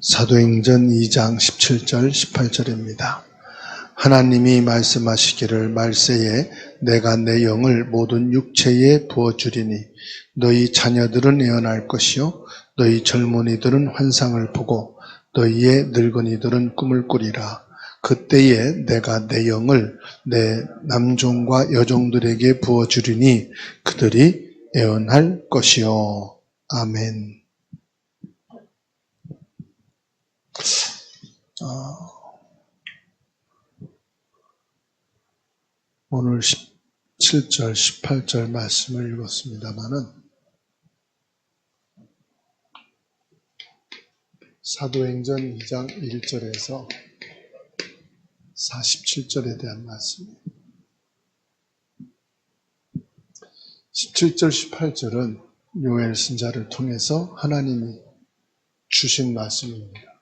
사도행전 2장 17절 18절입니다. 하나님이 말씀하시기를 말세에 내가 내 영을 모든 육체에 부어주리니 너희 자녀들은 예언할 것이요 너희 젊은이들은 환상을 보고 너희의 늙은이들은 꿈을 꾸리라. 그때에 내가 내 영을 내 남종과 여종들에게 부어주리니 그들이 예언할 것이요. 아멘. 오늘 17절, 18절 말씀을 읽었습니다마는 사도행전 2장 1절에서 47절에 대한 말씀입니다. 17절, 18절은 요엘 선지자를 통해서 하나님이 주신 말씀입니다.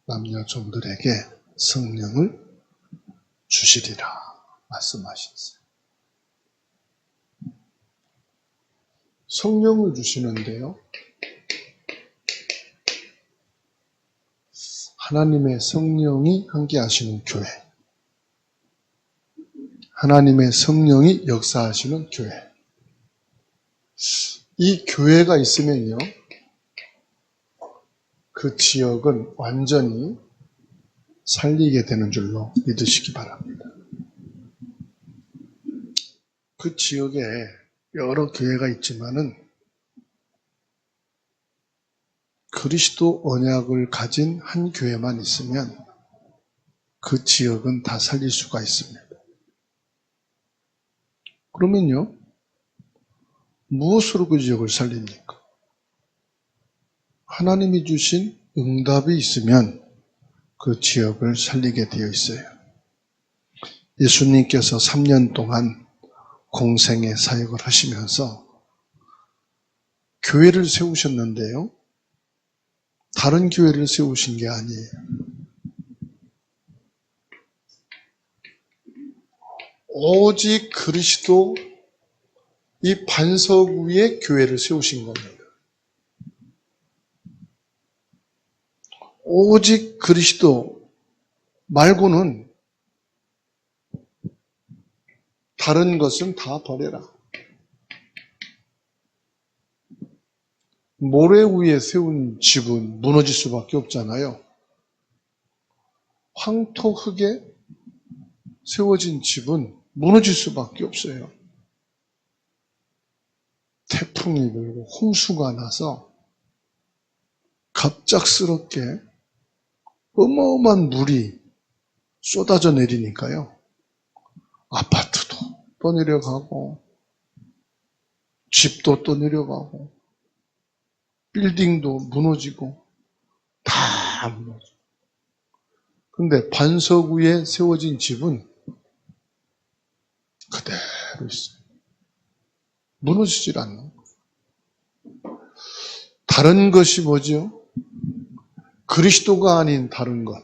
남녀 종들에게 성령을 주시리라 말씀하셨어요. 성령을 주시는데요. 하나님의 성령이 함께 하시는 교회. 하나님의 성령이 역사하시는 교회. 이 교회가 있으면요. 그 지역은 완전히 살리게 되는 줄로 믿으시기 바랍니다. 그 지역에 여러 교회가 있지만은 그리스도 언약을 가진 한 교회만 있으면 그 지역은 다 살릴 수가 있습니다. 그러면요, 무엇으로 그 지역을 살립니까? 하나님이 주신 응답이 있으면 그 지역을 살리게 되어 있어요. 예수님께서 3년 동안 공생의 사역을 하시면서 교회를 세우셨는데요. 다른 교회를 세우신 게 아니에요. 오직 그리스도 이 반석 위에 교회를 세우신 겁니다. 오직 그리스도 말고는 다른 것은 다 버려라. 모래 위에 세운 집은 무너질 수밖에 없잖아요. 황토 흙에 세워진 집은 무너질 수밖에 없어요. 태풍이 불고 홍수가 나서 갑작스럽게 어마어마한 물이 쏟아져 내리니까요. 아파트도 떠내려가고 집도 떠내려가고 빌딩도 무너지고 다 무너지고. 그런데 반석 위에 세워진 집은 그대로 있어요. 무너지질 않는 거예요. 다른 것이 뭐죠? 그리스도가 아닌 다른 것.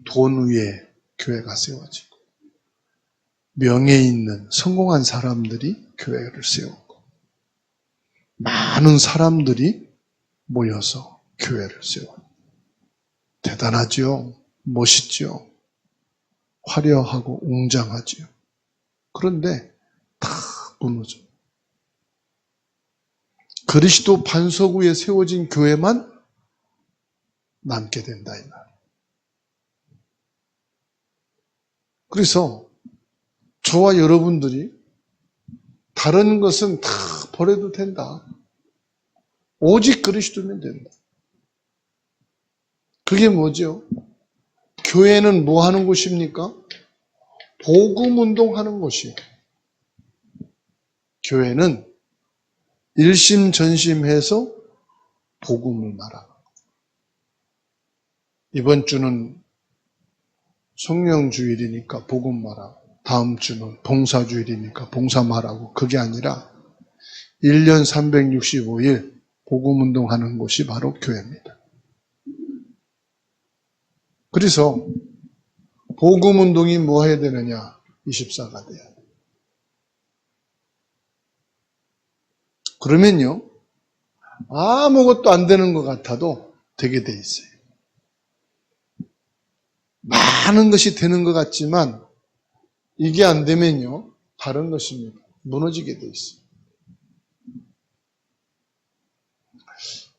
돈 위에 교회가 세워지고 명예 있는 성공한 사람들이 교회를 세우고 많은 사람들이 모여서 교회를 세워요. 대단하죠? 멋있죠? 화려하고 웅장하죠? 그런데 다 무너져요. 그리스도 반석 위에 세워진 교회만 남게 된다 이 말. 그래서 저와 여러분들이 다른 것은 다 버려도 된다. 오직 그리스도면 된다. 그게 뭐죠? 교회는 뭐 하는 곳입니까? 복음 운동하는 곳이에요. 교회는 일심전심해서 복음을 말하는 거예요. 이번 주는 성령주일이니까 복음 말하고 다음 주는 봉사주일이니까 봉사 말하고 그게 아니라 1년 365일 복음 운동하는 곳이 바로 교회입니다. 그래서 복음 운동이 뭐 해야 되느냐? 24가 돼야 돼요. 그러면요, 아무것도 안 되는 것 같아도 되게 돼 있어요. 많은 것이 되는 것 같지만 이게 안 되면요, 다른 것입니다. 무너지게 돼 있어요.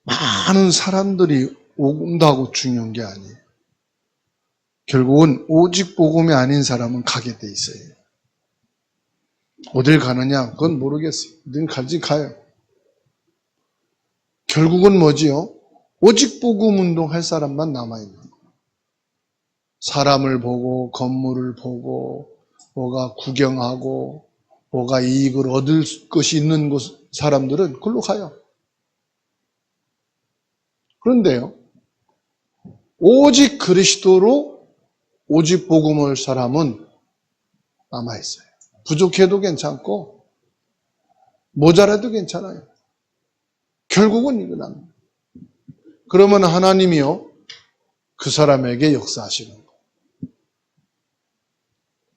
많은 사람들이 온다고 중요한 게 아니에요. 결국은 오직 복음이 아닌 사람은 가게 돼 있어요. 어딜 가느냐? 그건 모르겠어요. 어딘 갈지 가요. 결국은 뭐지요? 오직 복음 운동할 사람만 남아있는 거예요. 사람을 보고 건물을 보고 뭐가 구경하고 뭐가 이익을 얻을 것이 있는 사람들은 그걸로 가요. 그런데요, 오직 그리스도로 오직 복음을 사람은 남아있어요. 부족해도 괜찮고 모자라도 괜찮아요. 결국은 이거 납니다. 그러면 하나님이요, 그 사람에게 역사하시는 거예요.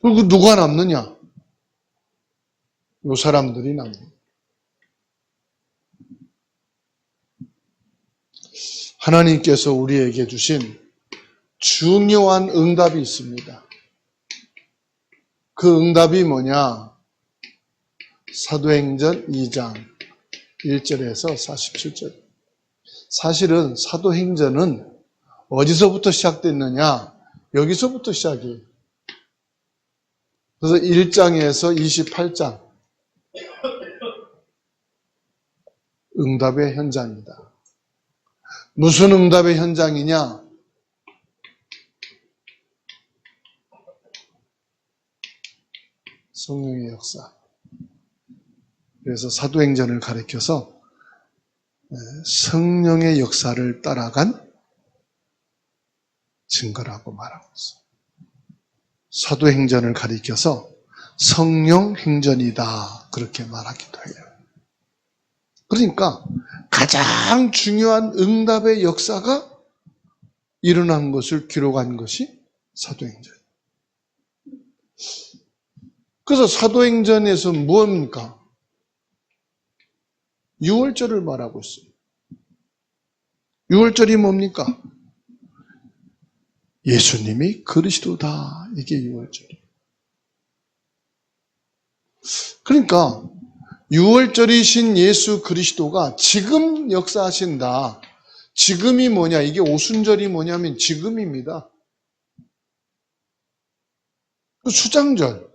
그리고 누가 남느냐? 이 사람들이 남니다. 하나님께서 우리에게 주신 중요한 응답이 있습니다. 그 응답이 뭐냐? 사도행전 2장 1절에서 47절. 사실은 사도행전은 어디서부터 시작됐느냐? 여기서부터 시작이에요. 그래서 1장에서 28장 응답의 현장이다. 무슨 응답의 현장이냐? 성령의 역사. 그래서 사도행전을 가리켜서 성령의 역사를 따라간 증거라고 말하고 있어요. 사도행전을 가리켜서 성령행전이다, 그렇게 말하기도 해요. 그러니까 가장 중요한 응답의 역사가 일어난 것을 기록한 것이 사도행전. 그래서 사도행전에서 무엇입니까? 유월절을 말하고 있어요. 유월절이 뭡니까? 예수님이 그리스도다. 이게 유월절이에요. 그러니까 유월절이신 예수 그리스도가 지금 역사하신다. 지금이 뭐냐? 이게 오순절이 뭐냐면 지금입니다. 수장절.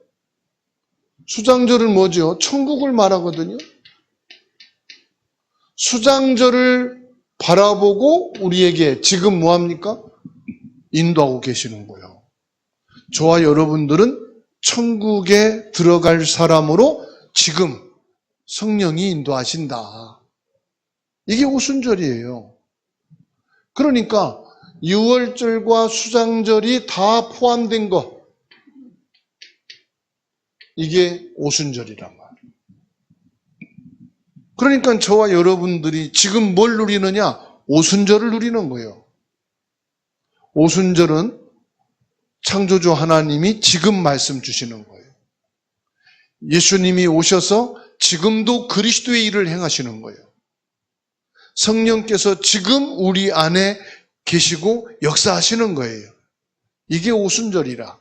수장절은 뭐죠? 천국을 말하거든요. 수장절을 바라보고 우리에게 지금 뭐합니까? 인도하고 계시는 거예요. 저와 여러분들은 천국에 들어갈 사람으로 지금 성령이 인도하신다. 이게 오순절이에요. 그러니까 유월절과 수장절이 다 포함된 것, 이게 오순절이란 말이에요. 그러니까 저와 여러분들이 지금 뭘 누리느냐? 오순절을 누리는 거예요. 오순절은 창조주 하나님이 지금 말씀 주시는 거예요. 예수님이 오셔서 지금도 그리스도의 일을 행하시는 거예요. 성령께서 지금 우리 안에 계시고 역사하시는 거예요. 이게 오순절이라.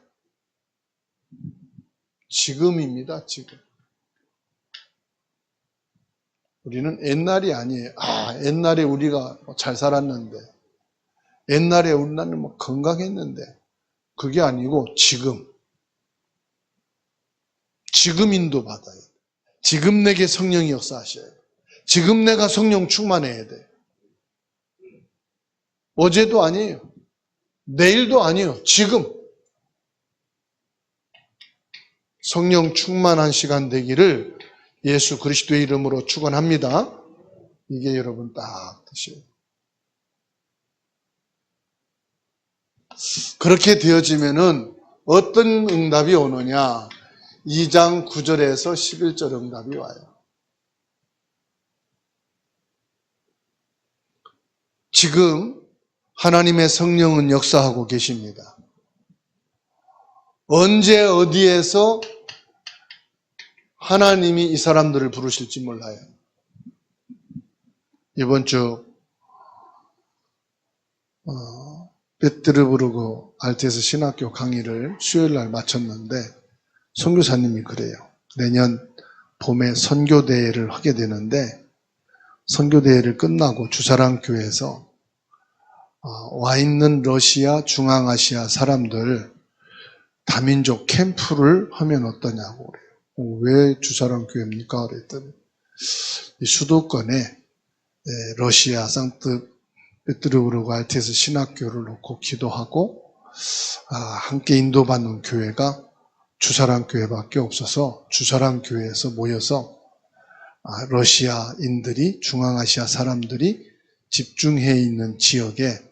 지금입니다, 지금. 우리는 옛날이 아니에요. 옛날에 우리가 잘 살았는데, 옛날에 우리는 건강했는데, 그게 아니고 지금. 지금 인도받아야 돼. 지금 내게 성령이 역사하셔야 돼. 지금 내가 성령 충만해야 돼. 어제도 아니에요. 내일도 아니에요. 지금. 성령 충만한 시간 되기를 예수 그리스도의 이름으로 축원합니다. 이게 여러분 딱 뜻이에요. 그렇게 되어지면은 어떤 응답이 오느냐? 2장 9절에서 11절 응답이 와요. 지금 하나님의 성령은 역사하고 계십니다. 언제 어디에서 하나님이 이 사람들을 부르실지 몰라요. 이번 주 베트르부르크 알테스 신학교 강의를 수요일 날 마쳤는데 선교사님이 그래요. 내년 봄에 선교대회를 하게 되는데 선교대회를 끝나고 주사랑교회에서 와 있는 러시아, 중앙아시아 사람들 다민족 캠프를 하면 어떠냐고 그래요. 왜 주사랑교회입니까? 그랬더니 이 수도권에 러시아 상트페테르부르크 알테스 신학교를 놓고 기도하고 함께 인도받는 교회가 주사랑교회밖에 없어서 주사랑교회에서 모여서 러시아인들이 중앙아시아 사람들이 집중해 있는 지역에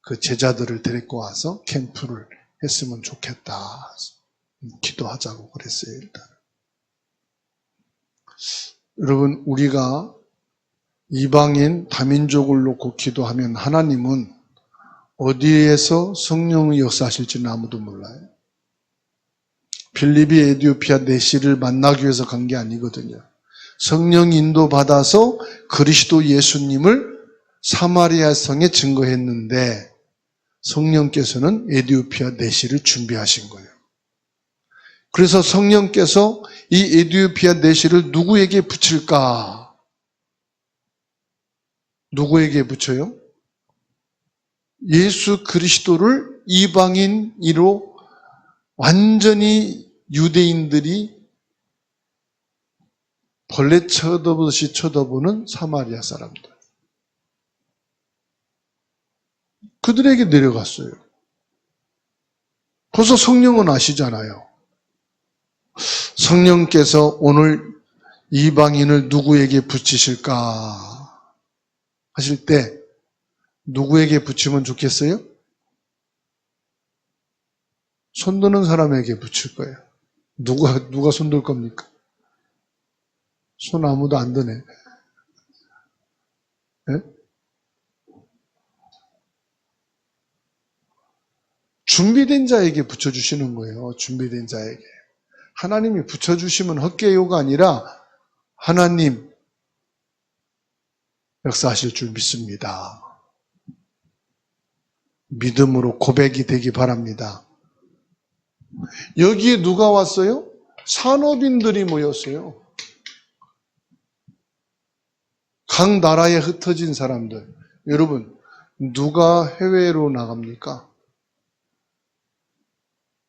그 제자들을 데리고 와서 캠프를 했으면 좋겠다. 기도하자고 그랬어요. 일단 여러분, 우리가 이방인 다민족을 놓고 기도하면 하나님은 어디에서 성령의 역사하실지는 아무도 몰라요. 빌립이 에티오피아 내시를 만나기 위해서 간 게 아니거든요. 성령 인도 받아서 그리스도 예수님을 사마리아 성에 증거했는데 성령께서는 에티오피아 내시를 준비하신 거예요. 그래서 성령께서 이 에티오피아 내시를 누구에게 붙일까? 누구에게 붙여요? 예수 그리스도를 이방인으로 완전히 유대인들이 벌레 쳐다보듯이 쳐다보는 사마리아 사람들. 그들에게 내려갔어요. 벌써 성령은 아시잖아요. 성령께서 오늘 이방인을 누구에게 붙이실까 하실 때 누구에게 붙이면 좋겠어요? 손드는 사람에게 붙일 거예요. 누가 손들 겁니까? 손 아무도 안 드네. 네? 준비된 자에게 붙여주시는 거예요. 준비된 자에게. 하나님이 붙여주시면 헛개요가 아니라 하나님 역사하실 줄 믿습니다. 믿음으로 고백이 되기 바랍니다. 여기에 누가 왔어요? 산업인들이 모였어요. 각 나라에 흩어진 사람들. 여러분, 누가 해외로 나갑니까?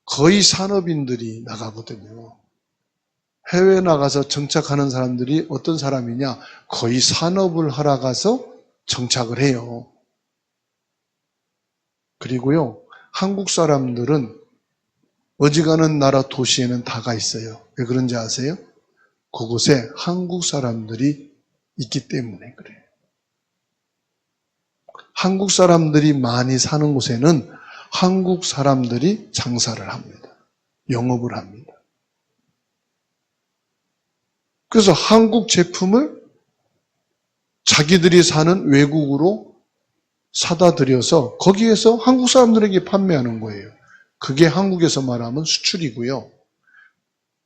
거의 산업인들이 나가거든요. 해외 나가서 정착하는 사람들이 어떤 사람이냐? 거의 산업을 하러 가서 정착을 해요. 그리고요, 한국 사람들은 어지간한 나라 도시에는 다가 있어요. 왜 그런지 아세요? 그곳에 한국 사람들이 있기 때문에 그래요. 한국 사람들이 많이 사는 곳에는 한국 사람들이 장사를 합니다. 영업을 합니다. 그래서 한국 제품을 자기들이 사는 외국으로 사다 들여서 거기에서 한국 사람들에게 판매하는 거예요. 그게 한국에서 말하면 수출이고요.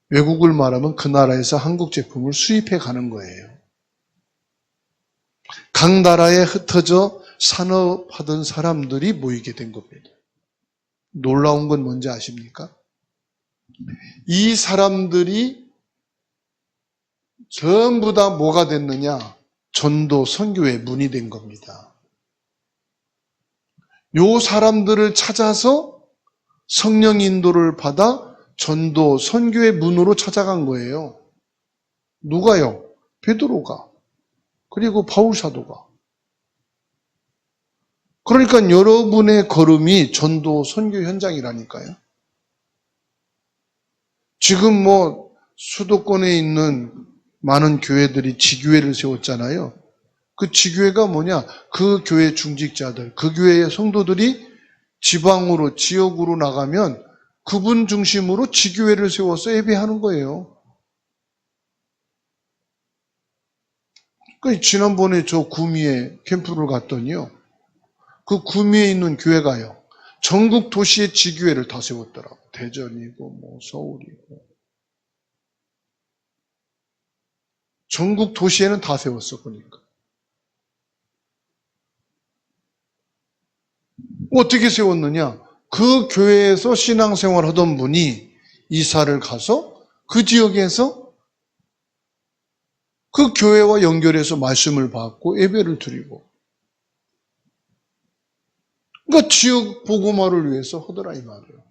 외국을 말하면 그 나라에서 한국 제품을 수입해 가는 거예요. 각 나라에 흩어져 산업하던 사람들이 모이게 된 겁니다. 놀라운 건 뭔지 아십니까? 이 사람들이 전부 다 뭐가 됐느냐? 전도, 선교의 문이 된 겁니다. 요 사람들을 찾아서 성령 인도를 받아 전도, 선교의 문으로 찾아간 거예요. 누가요? 베드로가. 그리고 바울 사도가. 그러니까 여러분의 걸음이 전도, 선교 현장이라니까요. 지금 수도권에 있는 많은 교회들이 지교회를 세웠잖아요. 그 지교회가 뭐냐? 그 교회 중직자들, 그 교회의 성도들이 지방으로, 지역으로 나가면 그분 중심으로 지교회를 세워서 예배하는 거예요. 그러니까 지난번에 저 구미에 캠프를 갔더니요. 그 구미에 있는 교회가요. 전국 도시의 지교회를 다 세웠더라고요. 대전이고 서울이고. 전국 도시에는 다 세웠어 보니까. 어떻게 세웠느냐? 그 교회에서 신앙생활 하던 분이 이사를 가서 그 지역에서 그 교회와 연결해서 말씀을 받고 예배를 드리고, 그러니까 지역 복음화를 위해서 하더라 이 말이에요.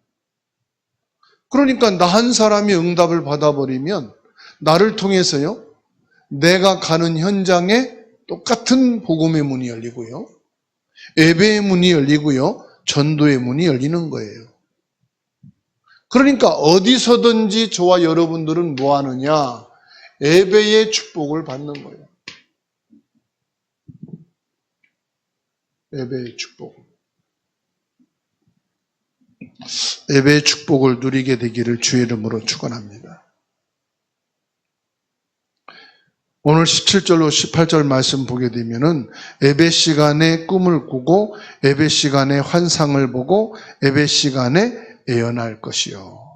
그러니까 나 한 사람이 응답을 받아버리면 나를 통해서요, 내가 가는 현장에 똑같은 복음의 문이 열리고요, 예배의 문이 열리고요, 전도의 문이 열리는 거예요. 그러니까 어디서든지 저와 여러분들은 뭐 하느냐? 예배의 축복을 받는 거예요. 예배의 축복. 예배의 축복을 누리게 되기를 주의 이름으로 축원합니다. 오늘 17절로 18절 말씀 보게 되면은 예배 시간에 꿈을 꾸고 예배 시간에 환상을 보고 예배 시간에 예언할 것이요.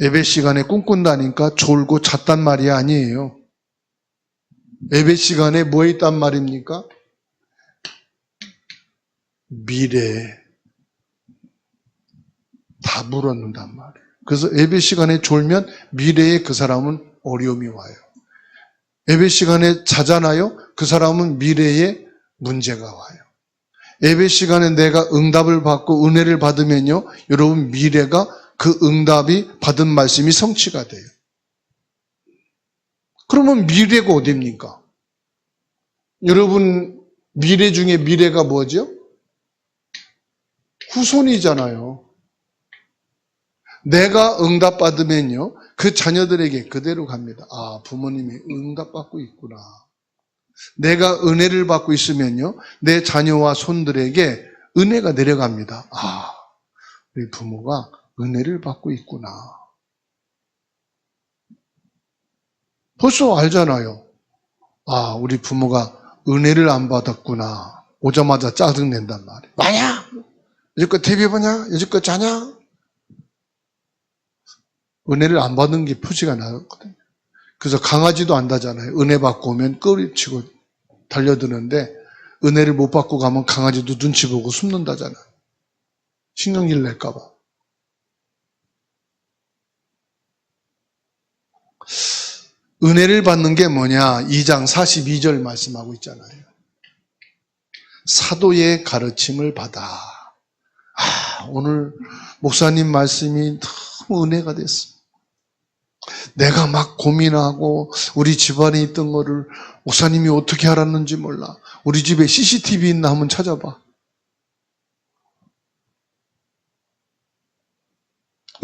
예배 시간에 꿈꾼다니까 졸고 잤단 말이 아니에요. 예배 시간에 뭐 있단 말입니까? 미래에 답을 얻는단 말이에요. 그래서 예배 시간에 졸면 미래에 그 사람은 어려움이 와요. 예배 시간에 자잖아요. 그 사람은 미래에 문제가 와요. 예배 시간에 내가 응답을 받고 은혜를 받으면요, 여러분 미래가 그 응답이 받은 말씀이 성취가 돼요. 그러면 미래가 어디입니까? 여러분 미래 중에 미래가 뭐죠? 후손이잖아요. 내가 응답받으면요, 그 자녀들에게 그대로 갑니다. 아, 부모님이 응답받고 있구나. 내가 은혜를 받고 있으면요, 내 자녀와 손들에게 은혜가 내려갑니다. 아, 우리 부모가 은혜를 받고 있구나. 벌써 알잖아요. 아, 우리 부모가 은혜를 안 받았구나. 오자마자 짜증낸단 말이에요. 뭐냐? 여지껏 TV 보냐? 여지껏 자냐? 은혜를 안 받는 게 표시가 나거든요. 그래서 강아지도 안다잖아요. 은혜 받고 오면 꼬리치고 달려드는데 은혜를 못 받고 가면 강아지도 눈치 보고 숨는다잖아요. 신경질 낼까 봐. 은혜를 받는 게 뭐냐? 2장 42절 말씀하고 있잖아요. 사도의 가르침을 받아. 아, 오늘 목사님 말씀이 너무 은혜가 됐어. 내가 막 고민하고 우리 집안에 있던 거를 목사님이 어떻게 알았는지 몰라. 우리 집에 CCTV 있나 한번 찾아봐.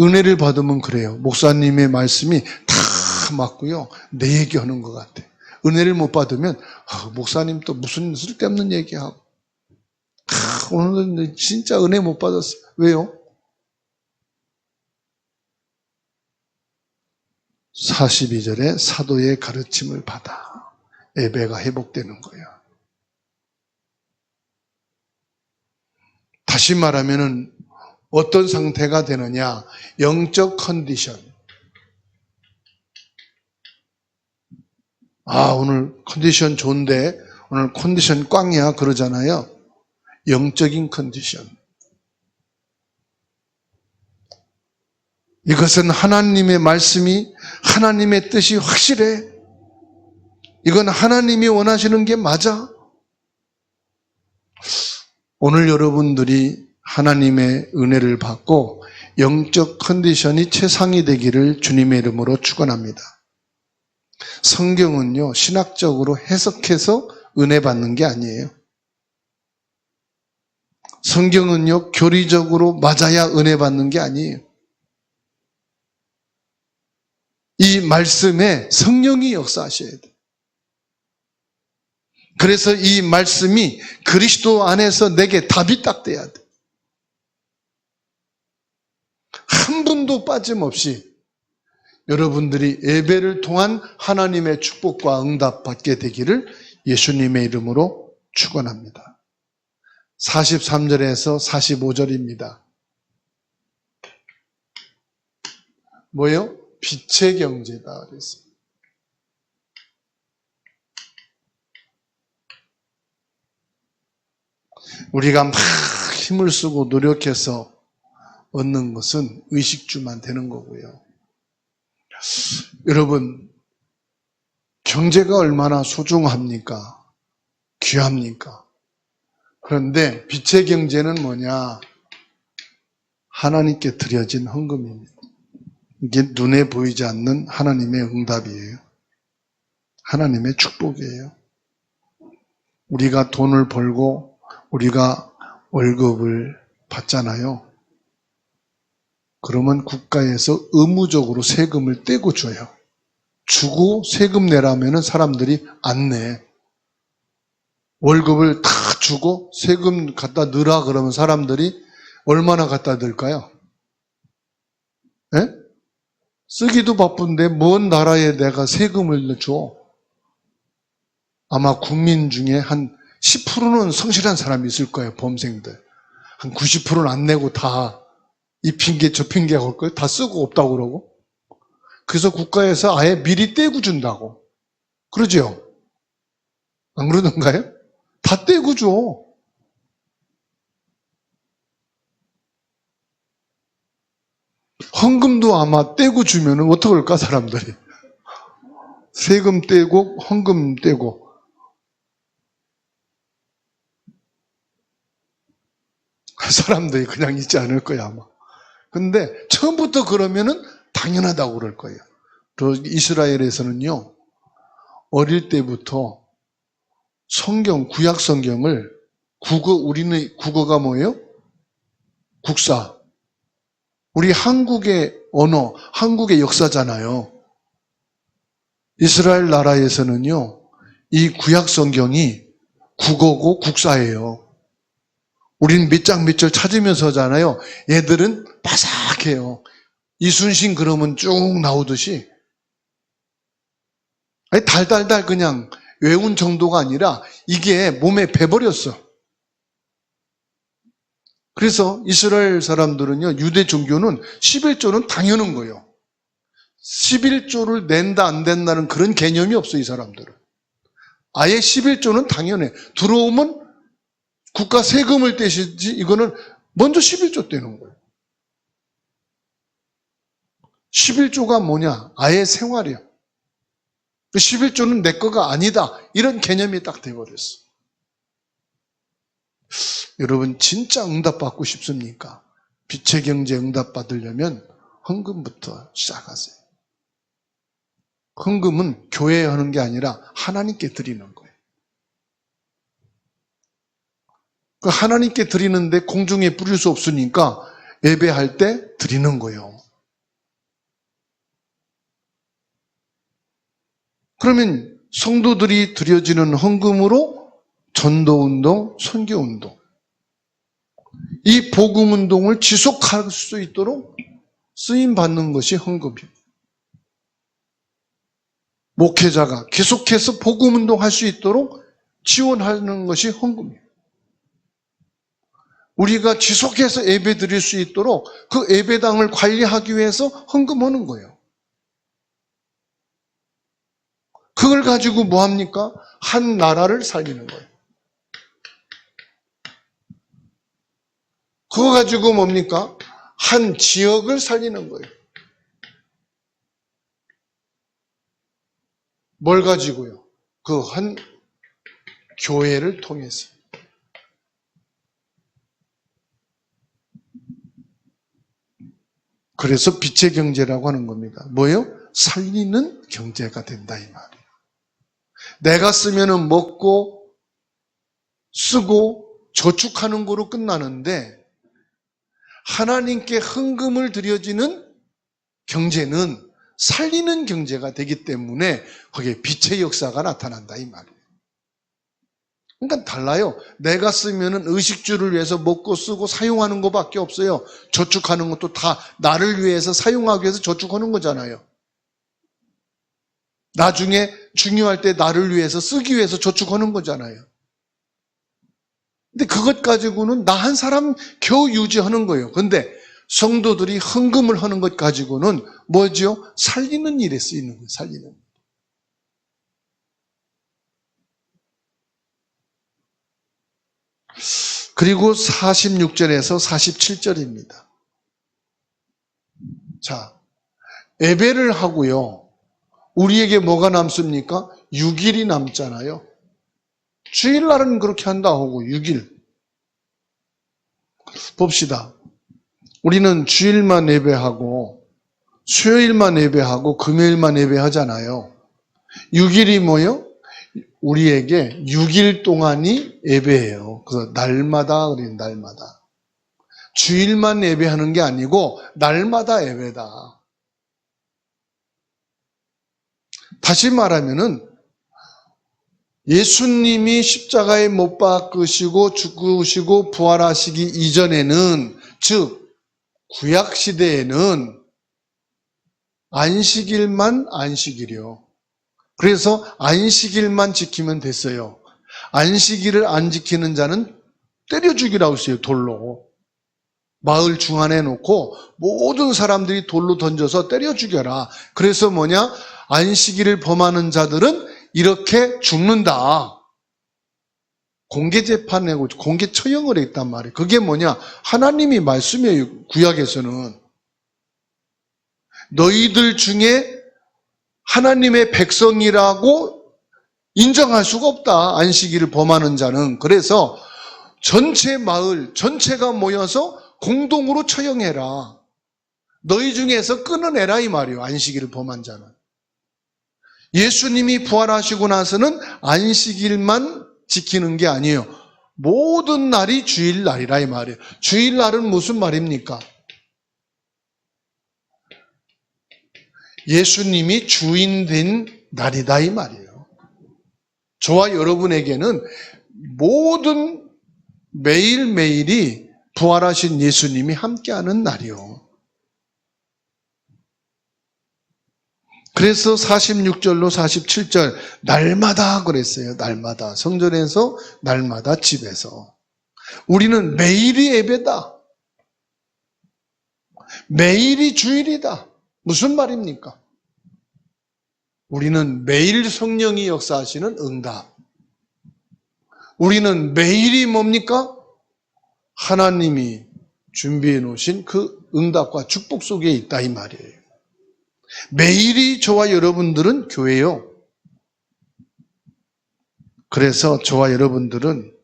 은혜를 받으면 그래요. 목사님의 말씀이 다 맞고요, 내 얘기하는 것 같아. 은혜를 못 받으면 목사님 또 무슨 쓸데없는 얘기하고, 오늘은 진짜 은혜 못 받았어. 왜요? 42절에 사도의 가르침을 받아. 예배가 회복되는 거예요. 다시 말하면은 어떤 상태가 되느냐? 영적 컨디션. 아, 오늘 컨디션 좋은데 오늘 컨디션 꽝이야 그러잖아요. 영적인 컨디션. 이것은 하나님의 말씀이, 하나님의 뜻이 확실해. 이건 하나님이 원하시는 게 맞아. 오늘 여러분들이 하나님의 은혜를 받고 영적 컨디션이 최상이 되기를 주님의 이름으로 축원합니다. 성경은요, 신학적으로 해석해서 은혜 받는 게 아니에요. 성경은요, 교리적으로 맞아야 은혜 받는 게 아니에요. 이 말씀에 성령이 역사하셔야 돼요. 그래서 이 말씀이 그리스도 안에서 내게 답이 딱 돼야 돼. 한 분도 빠짐없이 여러분들이 예배를 통한 하나님의 축복과 응답 받게 되기를 예수님의 이름으로 축원합니다. 43절에서 45절입니다. 뭐예요? 빛의 경제다 그랬어요. 우리가 막 힘을 쓰고 노력해서 얻는 것은 의식주만 되는 거고요. 여러분, 경제가 얼마나 소중합니까? 귀합니까? 그런데 빛의 경제는 뭐냐? 하나님께 드려진 헌금입니다. 이게 눈에 보이지 않는 하나님의 응답이에요. 하나님의 축복이에요. 우리가 돈을 벌고 우리가 월급을 받잖아요. 그러면 국가에서 의무적으로 세금을 떼고 줘요. 주고 세금 내라면 사람들이 안 내. 월급을 다 주고 세금 갖다 넣으라 그러면 사람들이 얼마나 갖다 넣을까요? 네? 쓰기도 바쁜데 먼 나라에 내가 세금을 줘. 아마 국민 중에 한 10%는 성실한 사람이 있을 거예요, 범생들. 한 90%는 안 내고 다 이 핑계 저 핑계 할 거예요. 다 쓰고 없다고 그러고. 그래서 국가에서 아예 미리 떼고 준다고. 그러죠? 안 그러던가요? 다 떼고 줘. 헌금도 아마 떼고 주면은 어떡할까, 사람들이. 세금 떼고, 헌금 떼고. 사람들이 그냥 있지 않을 거야, 아마. 근데 처음부터 그러면은 당연하다고 그럴 거예요. 이스라엘에서는요, 어릴 때부터 성경, 구약 성경을 우리는 국어가 뭐예요? 국사. 우리 한국의 언어, 한국의 역사잖아요. 이스라엘 나라에서는요, 이 구약 성경이 국어고 국사예요. 우리는 몇 장 몇 절 찾으면서잖아요. 얘들은 바삭해요. 이순신 그러면 쭉 나오듯이. 아니, 달달달 그냥 외운 정도가 아니라 이게 몸에 배버렸어. 그래서 이스라엘 사람들은요, 유대 종교는 11조는 당연한 거예요. 11조를 낸다 안 된다는 그런 개념이 없어, 이 사람들은. 아예 11조는 당연해. 들어오면 국가 세금을 떼시지, 이거는 먼저 11조 떼는 거예요. 11조가 뭐냐? 아예 생활이야. 11조는 내 거가 아니다. 이런 개념이 딱 돼버렸어. 여러분, 진짜 응답받고 싶습니까? 빛의 경제 응답받으려면 헌금부터 시작하세요. 헌금은 교회에 하는 게 아니라 하나님께 드리는 거예요. 그 하나님께 드리는데 공중에 뿌릴 수 없으니까 예배할 때 드리는 거예요. 그러면 성도들이 드려지는 헌금으로 전도운동, 선교운동, 이 복음운동을 지속할 수 있도록 쓰임받는 것이 헌금이에요. 목회자가 계속해서 복음운동 할 수 있도록 지원하는 것이 헌금이에요. 우리가 지속해서 예배 드릴 수 있도록 그 예배당을 관리하기 위해서 헌금하는 거예요. 그걸 가지고 뭐 합니까? 한 나라를 살리는 거예요. 그거 가지고 뭡니까? 한 지역을 살리는 거예요. 뭘 가지고요? 그 한 교회를 통해서. 그래서 빛의 경제라고 하는 겁니다. 뭐예요? 살리는 경제가 된다, 이 말이에요. 내가 쓰면은 먹고 쓰고 저축하는 거로 끝나는데, 하나님께 헌금을 드려지는 경제는 살리는 경제가 되기 때문에 거기에 빛의 역사가 나타난다, 이 말이에요. 그러니까 달라요. 내가 쓰면은 의식주를 위해서 먹고 쓰고 사용하는 것밖에 없어요. 저축하는 것도 다 나를 위해서 사용하기 위해서 저축하는 거잖아요. 나중에 중요할 때 나를 위해서 쓰기 위해서 저축하는 거잖아요. 근데 그것 가지고는 나 한 사람 겨우 유지하는 거예요. 근데 성도들이 헌금을 하는 것 가지고는 뭐죠? 살리는 일에 쓰이는 거예요. 살리는. 그리고 46절에서 47절입니다. 자, 예배를 하고요. 우리에게 뭐가 남습니까? 6일이 남잖아요. 주일날은 그렇게 한다 하고 6일. 봅시다. 우리는 주일만 예배하고 수요일만 예배하고 금요일만 예배하잖아요. 6일이 뭐요? 우리에게 6일 동안이 예배예요. 그래서 날마다 그래요. 날마다. 주일만 예배하는 게 아니고 날마다 예배다. 다시 말하면은 예수님이 십자가에 못 박으시고 죽으시고 부활하시기 이전에는, 즉 구약 시대에는 안식일만 안식일이요. 그래서 안식일만 지키면 됐어요. 안식일을 안 지키는 자는 때려 죽이라고 했어요. 돌로. 마을 중앙에 놓고 모든 사람들이 돌로 던져서 때려 죽여라. 그래서 뭐냐? 안식일을 범하는 자들은 이렇게 죽는다. 공개 재판 내고 공개 처형을 했단 말이에요. 그게 뭐냐? 하나님이 말씀이에요. 구약에서는. 너희들 중에 하나님의 백성이라고 인정할 수가 없다. 안식일을 범하는 자는. 그래서 전체 마을, 전체가 모여서 공동으로 처형해라. 너희 중에서 끊어내라 이 말이에요. 안식일을 범한 자는. 예수님이 부활하시고 나서는 안식일만 지키는 게 아니에요. 모든 날이 주일날이라 이 말이에요. 주일날은 무슨 말입니까? 예수님이 주인 된 날이다 이 말이에요. 저와 여러분에게는 모든 매일매일이 부활하신 예수님이 함께하는 날이요. 그래서 46절로 47절 날마다 그랬어요. 날마다. 성전에서 날마다 집에서. 우리는 매일이 예배다. 매일이 주일이다. 무슨 말입니까? 우리는 매일 성령이 역사하시는 응답. 우리는 매일이 뭡니까? 하나님이 준비해 놓으신 그 응답과 축복 속에 있다 이 말이에요. 매일이 저와 여러분들은 교회요. 그래서 저와 여러분들은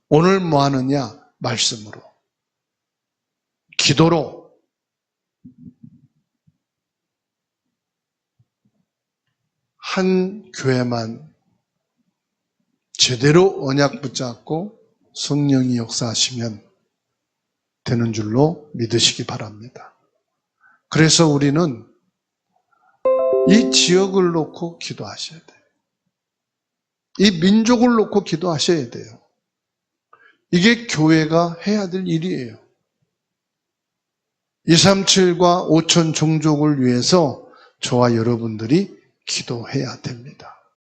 오늘 뭐 하느냐? 말씀으로, 기도로, 한 교회만 제대로 언약 붙잡고 성령이 역사하시면 되는 줄로 믿으시기 바랍니다. 그래서 우리는 이 지역을 놓고 기도하셔야 돼요. 이 민족을 놓고 기도하셔야 돼요. 이게 교회가 해야 될 일이에요. 237과 5천 종족을 위해서 저와 여러분들이 기도해야 됩니다.